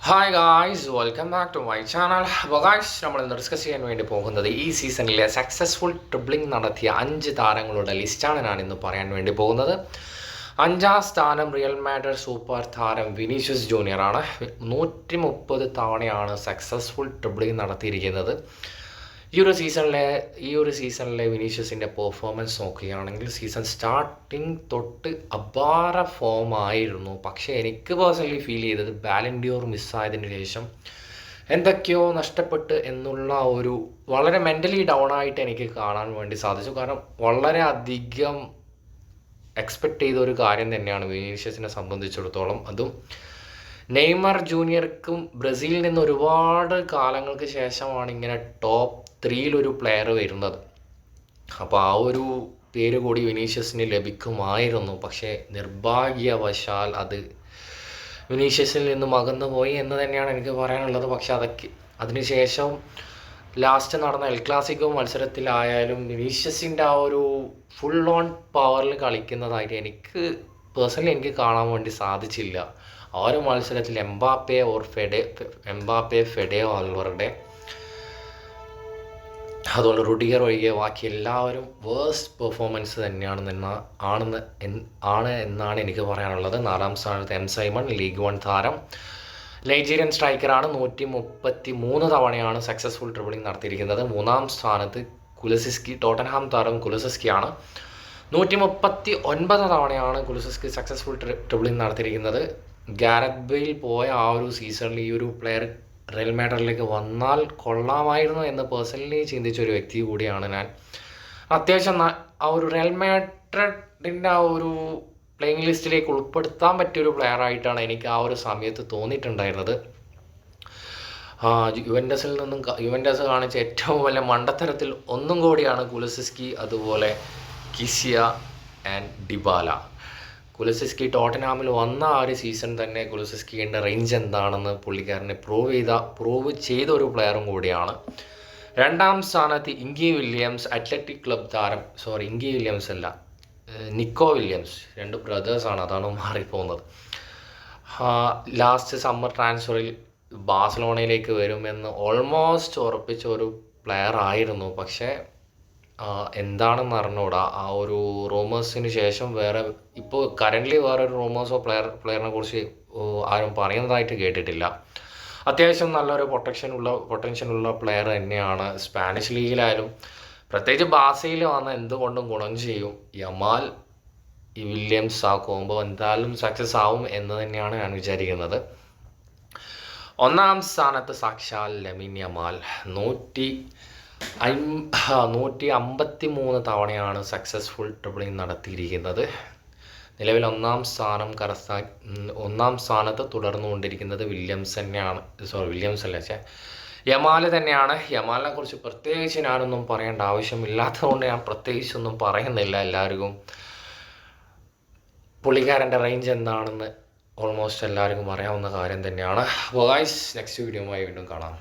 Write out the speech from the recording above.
Hi guys, welcome back to my channel. അപ്പോൾ guys, നമ്മൾ ഇന്ന് ഡിസ്കസ് ചെയ്യാൻ വേണ്ടി പോകുന്നത് ഈ സീസണിലെ സക്സസ്ഫുൾ ട്രിബ്ലിംഗ് നടത്തിയ 5 താരങ്ങളുടെ ലിസ്റ്റാണ് ഞാൻ ഇന്ന് പറയാൻ വേണ്ടി പോകുന്നത്. 5ാം സ്ഥാനം റിയൽ മാഡ്രിഡ് സൂപ്പർ താരം വിനീഷ്യസ് ജൂനിയറാണ്. 130 തവണയാണ് സക്സസ്ഫുൾ ട്രിബ്ലിംഗ് നടത്തിയിരിക്കുന്നത്. ഈ ഒരു സീസണിലെ വിനീഷ്യസിൻ്റെ പെർഫോമൻസ് നോക്കുകയാണെങ്കിൽ സീസൺ സ്റ്റാർട്ടിങ് തൊട്ട് അപാര ഫോം ആയിരുന്നു. പക്ഷേ എനിക്ക് പേഴ്സണലി ഫീൽ ചെയ്തത് ബാലൻഡിയോർ മിസ്സായതിന് ശേഷം എന്തൊക്കെയോ നഷ്ടപ്പെട്ട് എന്നുള്ള ഒരു വളരെ മെൻ്റലി ഡൗൺ ആയിട്ട് എനിക്ക് കാണാൻ വേണ്ടി സാധിച്ചു. കാരണം വളരെ അധികം എക്സ്പെക്റ്റ് ചെയ്ത ഒരു കാര്യം തന്നെയാണ് വിനീഷ്യസിനെ സംബന്ധിച്ചിടത്തോളം. അതും നെയ്മർ ജൂനിയർക്കും ബ്രസീലിൽ നിന്ന് ഒരുപാട് കാലങ്ങൾക്ക് ശേഷമാണ് ഇങ്ങനെ ടോപ്പ് 3 പ്ലെയർ വരുന്നത്. അപ്പോൾ ആ ഒരു പേര് കൂടി വിനീഷ്യസിന് ലഭിക്കുമായിരുന്നു. പക്ഷേ നിർഭാഗ്യവശാൽ അത് വിനീഷ്യസിൽ നിന്നും അകന്നു പോയി എന്ന് തന്നെയാണ് എനിക്ക് പറയാനുള്ളത്. പക്ഷെ അതിനുശേഷം ലാസ്റ്റ് നടന്ന എൽ ക്ലാസിക്കോ മത്സരത്തിലായാലും വിനീഷ്യസിൻ്റെ ആ ഒരു ഫുൾ ഓൺ പവറിൽ കളിക്കുന്നതായിട്ട് എനിക്ക് കാണാൻ വേണ്ടി സാധിച്ചില്ല. ആ ഒരു മത്സരത്തിൽ എംബാപ്പെ ഫെഡെ ആൽവറുടെ അതുപോലെ റുഡിഗർ ഒഴികെ ബാക്കി എല്ലാവരും വേഴ്സ്റ്റ് പെർഫോമൻസ് തന്നെയാണ് എന്നാണ് എനിക്ക് പറയാനുള്ളത്. 4ാം സ്ഥാനത്ത് എം സൈമൺ, ലീഗ് 1 താരം, നൈജീരിയൻ സ്ട്രൈക്കറാണ്. 133 തവണയാണ് സക്സസ്ഫുൾ ട്രിബിളിംഗ് നടത്തിയിരിക്കുന്നത്. 3ാം സ്ഥാനത്ത് ടോട്ടൻഹാം താരം കുലുസസ്കിയാണ്. 139 തവണയാണ് കുലുസസ്കി സക്സസ്ഫുൾ ട്രിബിളിംഗ് നടത്തിയിരിക്കുന്നത്. ഗാരത്ത് ബെയിൽ പോയ ആ ഒരു സീസണിൽ ഈ ഒരു പ്ലെയർ റയൽ മാഡ്രിഡിലേക്ക് വന്നാൽ കൊള്ളാമായിരുന്നു എന്ന് പേഴ്സണലി ചിന്തിച്ച ഒരു വ്യക്തി കൂടിയാണ് ഞാൻ. അത്യാവശ്യം ആ ഒരു റയൽ മാഡ്രിഡിൻ്റെ ആ ഒരു പ്ലേയിങ് ലിസ്റ്റിലേക്ക് ഉൾപ്പെടുത്താൻ പറ്റിയൊരു പ്ലെയർ ആയിട്ടാണ് എനിക്ക് ആ ഒരു സമയത്ത് തോന്നിയിട്ടുണ്ടായിരുന്നത്. യുവൻറ്റസ് കാണിച്ച ഏറ്റവും വലിയ മണ്ടത്തരത്തിൽ ഒന്നും കൂടിയാണ് കുലുസസ്കി, അതുപോലെ കിസിയ ആൻഡ് ഡിബാല. കുലുസസ്കി ടോട്ടൻഹാമിൽ വന്ന ആ ഒരു സീസൺ തന്നെ കുലുസസ്കിയുടെ റേഞ്ച് എന്താണെന്ന് പുള്ളിക്കാരനെ പ്രൂവ് ചെയ്ത ഒരു പ്ലെയറും കൂടിയാണ്. 2ാം സ്ഥാനത്ത് ഇങ്കി വില്യംസ്, അത്ലറ്റിക് ക്ലബ് താരം. ഇങ്കി വില്യംസ് അല്ല, നിക്കോ വില്യംസ്, 2 ബ്രദേഴ്സാണ്, അതാണ് മാറിപ്പോകുന്നത്. ലാസ്റ്റ് സമ്മർ ട്രാൻസ്ഫറിൽ ബാഴ്സലോണയിലേക്ക് വരുമെന്ന് ഓൾമോസ്റ്റ് ഉറപ്പിച്ച ഒരു പ്ലെയർ ആയിരുന്നു. പക്ഷേ എന്താണെന്ന് അറിഞ്ഞൂടാ. ആ ഒരു റൂമേഴ്സിന് ശേഷം ഇപ്പോൾ കറൻ്റ്ലി വേറൊരു റൂമേഴ്സോ പ്ലെയറിനെ കുറിച്ച് ആരും പറയുന്നതായിട്ട് കേട്ടിട്ടില്ല. അത്യാവശ്യം നല്ലൊരു പൊട്ടൻഷ്യലുള്ള പ്ലെയർ തന്നെയാണ്. സ്പാനിഷ് ലീഗിലായാലും പ്രത്യേകിച്ച് ബാസയിൽ വന്ന എന്തുകൊണ്ടും ഗുണം ചെയ്യും. യമാൽ വില്യംസ് ആ കോംബോ എന്തായാലും സക്സസ് ആവും എന്ന് തന്നെയാണ് ഞാൻ വിചാരിക്കുന്നത്. 1ാം സ്ഥാനത്ത് സാക്ഷാൽ ലമിൻ യമാൽ. 153 തവണയാണ് സക്സസ്ഫുൾ ട്രിബിളിംഗ് നടത്തിയിരിക്കുന്നത്. നിലവിൽ 1ാം സ്ഥാനത്ത് തുടർന്നുകൊണ്ടിരിക്കുന്നത് യമാൽ തന്നെയാണ്. യമാലിനെ കുറിച്ച് പ്രത്യേകിച്ച് ഞാനൊന്നും പറയേണ്ട ആവശ്യമില്ലാത്തതുകൊണ്ട് ഞാൻ പ്രത്യേകിച്ചൊന്നും പറയുന്നില്ല. എല്ലാവർക്കും പുള്ളിക്കാരൻ്റെ റേഞ്ച് എന്താണെന്ന് ഓൾമോസ്റ്റ് എല്ലാവർക്കും അറിയാവുന്ന കാര്യം തന്നെയാണ്. ഗൈസ്, നെക്സ്റ്റ് വീഡിയോയുമായി വീണ്ടും കാണാം.